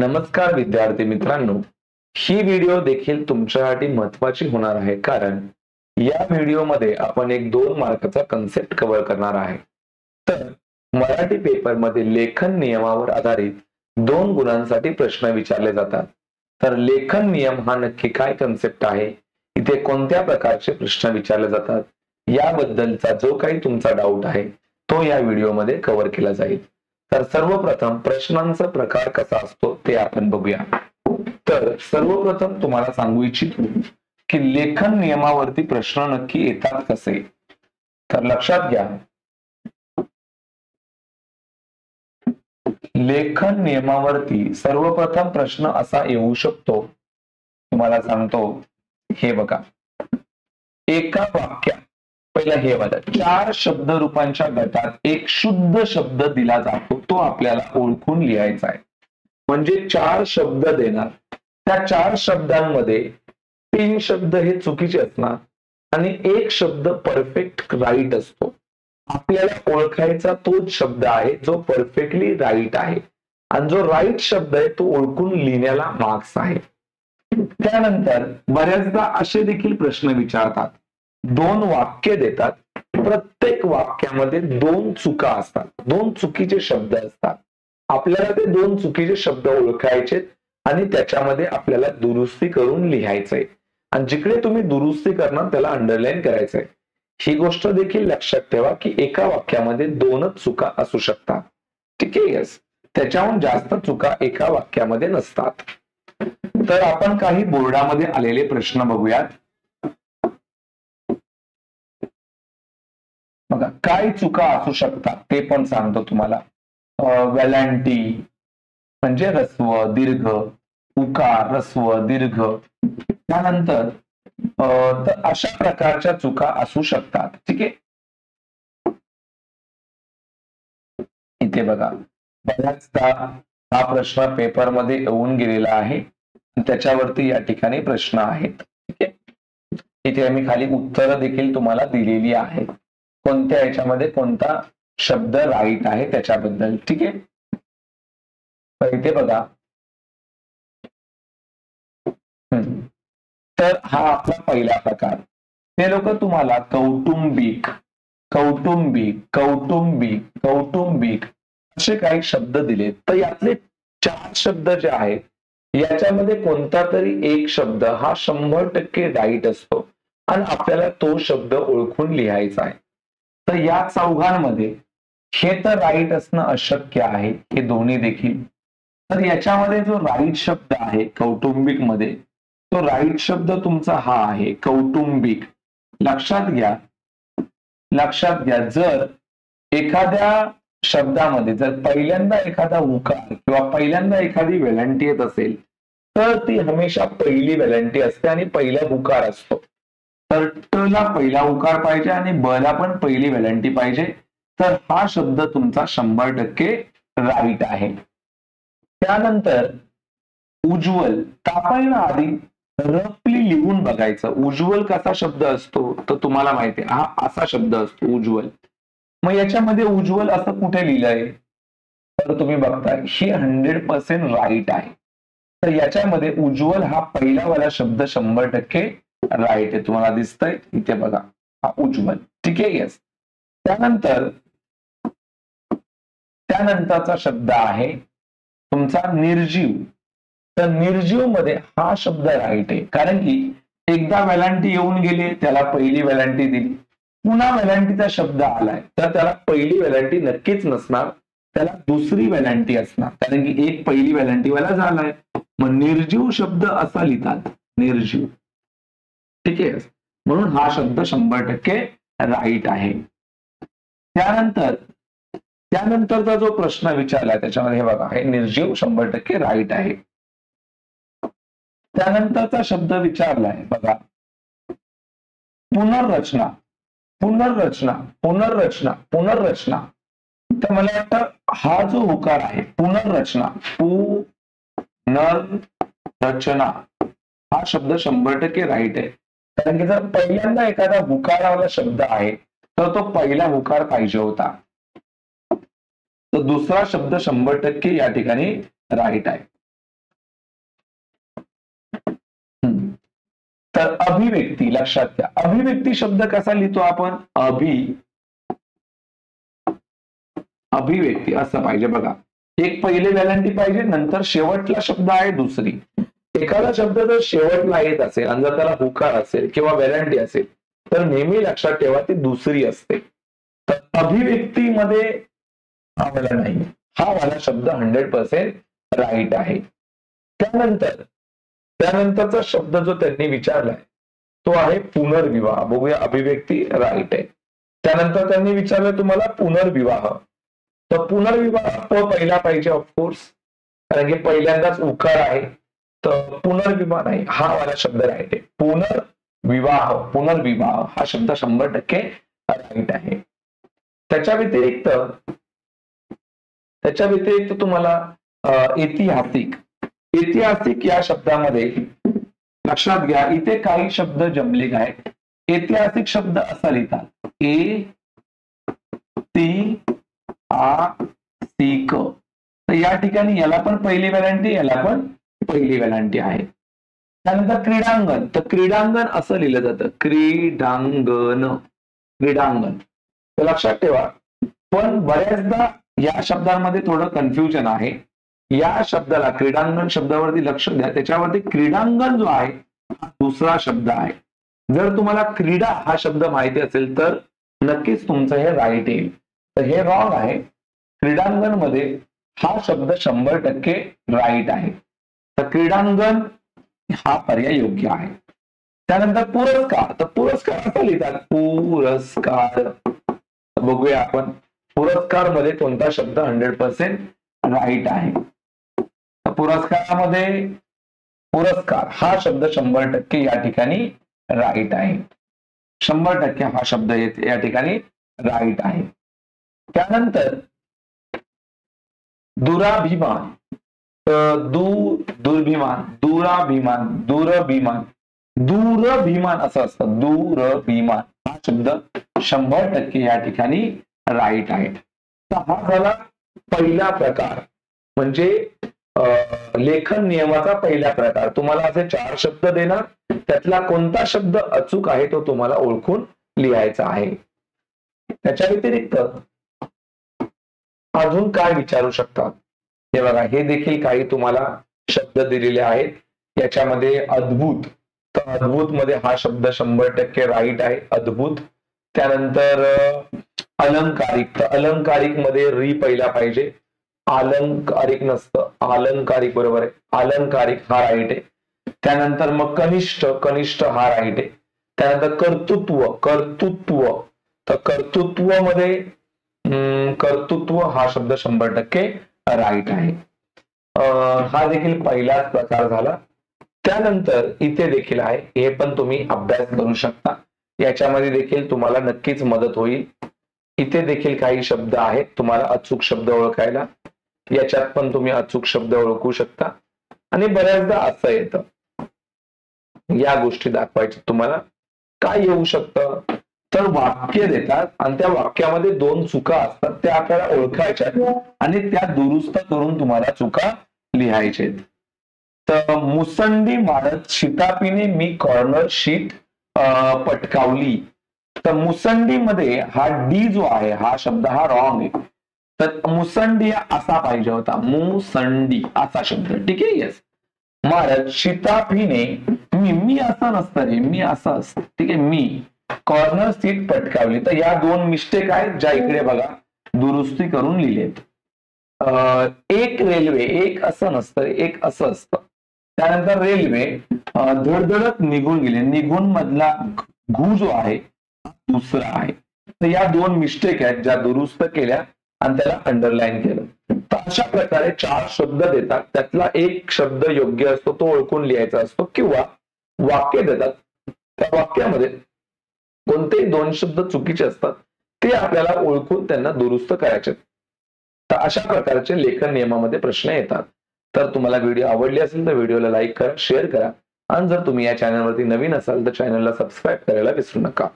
नमस्कार विद्यार्थी मित्रांनो, ही व्हिडिओ देखील तुमच्यासाठी महत्त्वाची होणार आहे कारण या व्हिडिओमध्ये आपण एक 2 मार्काचा कन्सेप्ट कव्हर करणार आहे. तर मराठी पेपरमध्ये लेखन नियमावर आधारित 2 गुणांसाठी प्रश्न विचारले जातात. तर लेखन नियम हा नक्की काय कन्सेप्ट आहे? इथे कोणत्या प्रकारचे प्रश्न विचारले जातात? याबद्दलचा जो काही तुमचा डाऊट आहे तो या व्हिडिओमध्ये कव्हर केला जाईल. तर सर्वप्रथम प्रश्नांचा प्रकार कसा असतो ते आपण बघूया. तर सर्वप्रथम तुम्हाला सांगू इच्छितो की लेखन नियमावरती प्रश्न नक्की येतात कसे. तर लक्षात घ्या, लेखन नियमावरती सर्वप्रथम प्रश्न असा येऊ शकतो, तुम्हाला सांगतो. हे बघा, एका वाक्यात पहिला हे बघा, 4 शब्द रूपांच्या गटात एक शुद्ध शब्द दिला जातो, तो आपल्याला ओळखून लिहायचा आहे. म्हणजे 4 शब्द देणार, त्या 4 शब्दांमध्ये 3 शब्द हे चुकीचे असणार आणि एक शब्द परफेक्ट राईट असतो. आपल्याला ओळखायचा तोच शब्द आहे जो परफेक्टली राईट आहे आणि जो राईट शब्द आहे तो ओळखून लिहिण्याला मार्क्स आहे. त्यानंतर बऱ्याचदा असे देखील प्रश्न विचारतात, 2 वाक्य देतात, प्रत्येक वाक्यामध्ये 2 चुका असतात, 2 चुकीचे शब्द असतात. आपल्याला ते 2 चुकीचे शब्द ओळखायचे आणि त्याच्यामध्ये आपल्याला दुरुस्ती करून लिहायचंय आणि जिकडे तुम्ही दुरुस्ती करणार त्याला अंडरलाईन करायचंय. ही गोष्ट देखील लक्षात ठेवा की एका वाक्यामध्ये 2च चुका असू शकतात. ठीक आहे, यस, त्याच्याहून जास्त चुका एका वाक्यामध्ये नसतात. तर आपण काही बोर्डामध्ये आलेले प्रश्न बघूयात. बघा, काय चुका असू शकतात ते पण सांगतो तुम्हाला. वेलांटी म्हणजे ऱ्हस्व दीर्घ, उकार ऱ्हस्व दीर्घ. त्यानंतर तर अशा प्रकारच्या चुका असू शकतात. ठीक आहे, इथे बघा, बऱ्याचदा हा प्रश्न पेपरमध्ये येऊन गेलेला आहे, त्याच्यावरती या ठिकाणी प्रश्न आहेत. ठीक आहे, इथे आम्ही खाली उत्तर देखील तुम्हाला दिलेली आहेत, कोणत्या याच्यामध्ये कोणता शब्द राईट आहे त्याच्याबद्दल. ठीक आहे, तर इथे बघा, तर हा आपला पहिला प्रकार. ते लोक तुम्हाला कौटुंबिक कौटुंबिक कौटुंबिक कौटुंबिक असे काही शब्द दिले, तर यातले 4 शब्द जे आहेत याच्यामध्ये कोणता तरी एक शब्द हा 100% राईट असतो आणि आपल्याला तो शब्द ओळखून लिहायचा आहे. तर या चौघांमध्ये हे तर राईट असणं अशक्य आहे, हे दोन्ही देखील. तर याच्यामध्ये जो राईट शब्द आहे कौटुंबिक मध्ये, तो राईट शब्द तुमचा हा आहे, कौटुंबिक. लक्षात घ्या, जर एखाद्या शब्दामध्ये जर पहिल्यांदा एखादा उकार किंवा पहिल्यांदा एखादी वेलांटी येत असेल तर ती हमेशा पहिली वेलांटी असते आणि पहिला उकार असतो. तर ट ला पहिला उकार पाहिजे आणि ब ला पण पहिली वेलांटी पाहिजे. तर हा शब्द तुमचा 100% राईट आहे. त्यानंतर उज्ज्वल, आपण आधी रफली लिहून बघायचं उज्ज्वल कसा शब्द असतो, तर तुम्हाला माहिती आहे हा असा शब्द असतो उज्ज्वल. मग याच्यामध्ये उज्ज्वल असं कुठे लिहिलंय, तर तुम्ही बघताय ही 100% राईट आहे. तर याच्यामध्ये उज्ज्वल हा पहिला वाला शब्द 100% राईट आहे. तुम्हाला दिसतंय इथे बघा, हा उज्ज्वल. ठीक आहे, येस. त्यानंतरचा शब्द आहे तुमचा निर्जीव. तर निर्जीव मध्ये हा शब्द राईट आहे, कारण की एकदा वेलांटी येऊन गेली, त्याला पहिली वेलांटी दिली, पुन्हा वेलांटीचा शब्द आलाय तर त्याला पहिली वेलांटी नक्कीच नसणार, त्याला दुसरी वेलांटी असणार, कारण की एक पहिली वेलांटीवाला झालाय. मग निर्जीव शब्द असा लिहितात, निर्जीव. ठीक आहे, म्हणून हा शब्द 100% राईट आहे. त्यानंतरचा जो प्रश्न विचारलाय त्याच्यामध्ये हे बघा, हे निर्जीव 100% राईट आहे. त्यानंतरचा शब्द विचारलाय बघा, पुनर्रचना पुनर्रचना पुनर्रचना पुनर्रचना. तर मला वाटतं हा जो उकार आहे पुनर्रचना, पुनर्रचना, हा शब्द 100% राईट आहे. कारण की जर पहिल्यांदा एखादा उकारावाला शब्द आहे तर तो पहिला उकार पाहिजे होता, तर दुसरा शब्द 100% या ठिकाणी राईट आहे. तर अभिव्यक्ती लक्षात घ्या. अभिव्यक्ती शब्द कसा लिहितो आपण? अभिव्यक्ती असं पाहिजे बघा. एक पहिले वेलांटी पाहिजे, नंतर शेवटला शब्द आहे दुसरी. एखादा शब्द जर शेवटला येत असेल आणि जर त्याला हुकार असेल किंवा वेलांटी असेल तर नेहमी लक्षात ठेवा ती दुसरी असते. तर अभिव्यक्तीमध्ये हा वाला नाही, हा वाला शब्द 100% राईट आहे. त्यानंतरचा शब्द जो त्यांनी विचारलाय तो आहे पुनर्विवाह. बघूया, अभिव्यक्ती राईट आहे. त्यानंतर त्यांनी विचारलं तुम्हाला पुनर्विवाह. तर पुनर्विवाह पहिला पाहिजे ऑफकोर्स, कारण की पहिल्यांदाच उकार आहे. तर पुनर्विवाह नाही, हा वाला शब्द राईट आहे. पुनर्विवाह हा शब्द 100% राईट आहे. त्याच्या व्यतिरिक्त तुम्हाला ऐतिहासिक या शब्दामध्ये लक्षात घ्या, इथे काही शब्द जमलिंग आहेत. ऐतिहासिक शब्द असा लिहितात ऐतिहासिक. तर या ठिकाणी याला पण पहिली वेलांटी, याला पण पहिली वेलांटी आहे. त्यानंतर क्रीडांगण. तर क्रीडांगण असं लिहिलं जातं, क्रीडांगण. तर लक्षात ठेवा. पण बऱ्याचदा या शब्दांमध्ये थोडं कन्फ्युजन आहे. या शब्दाला, क्रीडांगण शब्दावरती लक्ष द्या, त्याच्यावरती क्रीडांगण जो आहे हा दुसरा शब्द आहे. जर तुम्हाला क्रीडा हा शब्द माहिती असेल तर नक्कीच तुमचं हे राईट येईल. तर हे रॉंग आहे. क्रीडांगण मध्ये हा शब्द 100% राईट आहे. तर क्रीडांगण हा पर्याय योग्य आहे. त्यानंतर पुरस्कार. तर पुरस्कार असा लिहितात, पुरस्कार. बघूया आपण पुरस्कार मध्ये कोणता शब्द 100% राईट आहे. पुरस्कारामध्ये पुरस्कार हा शब्द 100% या ठिकाणी राईट आहे. 100% हा शब्द या ठिकाणी राईट आहे. त्यानंतर दुराभिमान. दूरभिमान असं असतं. दूरभिमान हा शब्द 100% या ठिकाणी राईट आहे. तर हा झाला पहिला प्रकार, म्हणजे लेखन नियमाचा पहिला प्रकार. तुम्हाला असे 4 शब्द देणार, त्यातला कोणता शब्द अचूक आहे तो तुम्हाला ओळखून लिहायचा आहे. त्याच्या व्यतिरिक्त अजून काय विचारू शकतात हे बघा. हे देखील काही तुम्हाला शब्द दिलेले आहेत. याच्यामध्ये अद्भुत. तर अद्भुत मध्ये हा शब्द 100% राईट आहे, अद्भुत. त्यानंतर अलंकारिक. तर अलंकारिक मध्ये री पहिला पाहिजे, अलंकारिक नसतं, अलंकारिक बरोबर आहे. अलंकारिक हा राईट आहे. त्यानंतर मग कनिष्ठ हा राईट आहे. त्यानंतर कर्तृत्व. तर कर्तृत्व हा शब्द 100% राईट आहे. हा देखील पहिलाच प्रकार झाला. त्यानंतर इथे देखील आहे, हे पण तुम्ही अभ्यास करू शकता. याच्यामध्ये देखील तुम्हाला नक्कीच मदत होईल. इथे देखील काही शब्द आहेत तुम्हाला अचूक शब्द ओळखायला. याच्यात पण तुम्ही अचूक शब्द ओळखू शकता. आणि बऱ्याचदा असं येतं, या गोष्टी दाखवायच्या तुम्हाला. काय येऊ शकतं तर वाक्य देतात आणि त्या वाक्यामध्ये 2 चुका असतात, त्या आपल्याला ओळखायच्या आणि त्या दुरुस्त करून तुम्हाला चुका लिहायच्या. तर मुसंडी मारत शितापीने मी कॉर्नर शीट पटकावली. तर मुसंडीमध्ये हा डी जो आहे हा शब्द हा रॉंग आहे. तर मुसंडी असा पाहिजे होता, मुसंडी असा शब्द. ठीक आहे, येस. मारत शितापीने मी असं नसतं रे, मी असं असतं. ठीक आहे, मी कॉर्नर सीट पटकावली. तर या 2 मिस्टेक आहेत ज्या इकडे बघा दुरुस्ती करून लिहिलेत. एक रेल्वे, एक असं नसतं, एक असं असतं. त्यानंतर रेल्वे धडधडत निघून गेले. निघून मधला घू जो आहे दुसरा आहे. तर या 2 मिस्टेक आहेत ज्या दुरुस्त केल्या आणि त्याला अंडरलाईन केलं. तर अशा प्रकारे 4 शब्द देतात, त्यातला एक शब्द योग्य असतो तो ओळखून लिहायचा असतो, किंवा वाक्य देतात, त्या वाक्यामध्ये कोणतेही 2 शब्द चुकीचे असतात ते आपल्याला ओळखून त्यांना दुरुस्त करायचे. तर अशा प्रकारचे लेखन नियमामध्ये प्रश्न येतात. तर तुम्हाला व्हिडिओ आवडली असेल तर व्हिडिओला लाईक करा, शेअर करा आणि जर तुम्ही या चॅनलवरती नवीन असाल तर चॅनलला सबस्क्राईब करायला विसरू नका.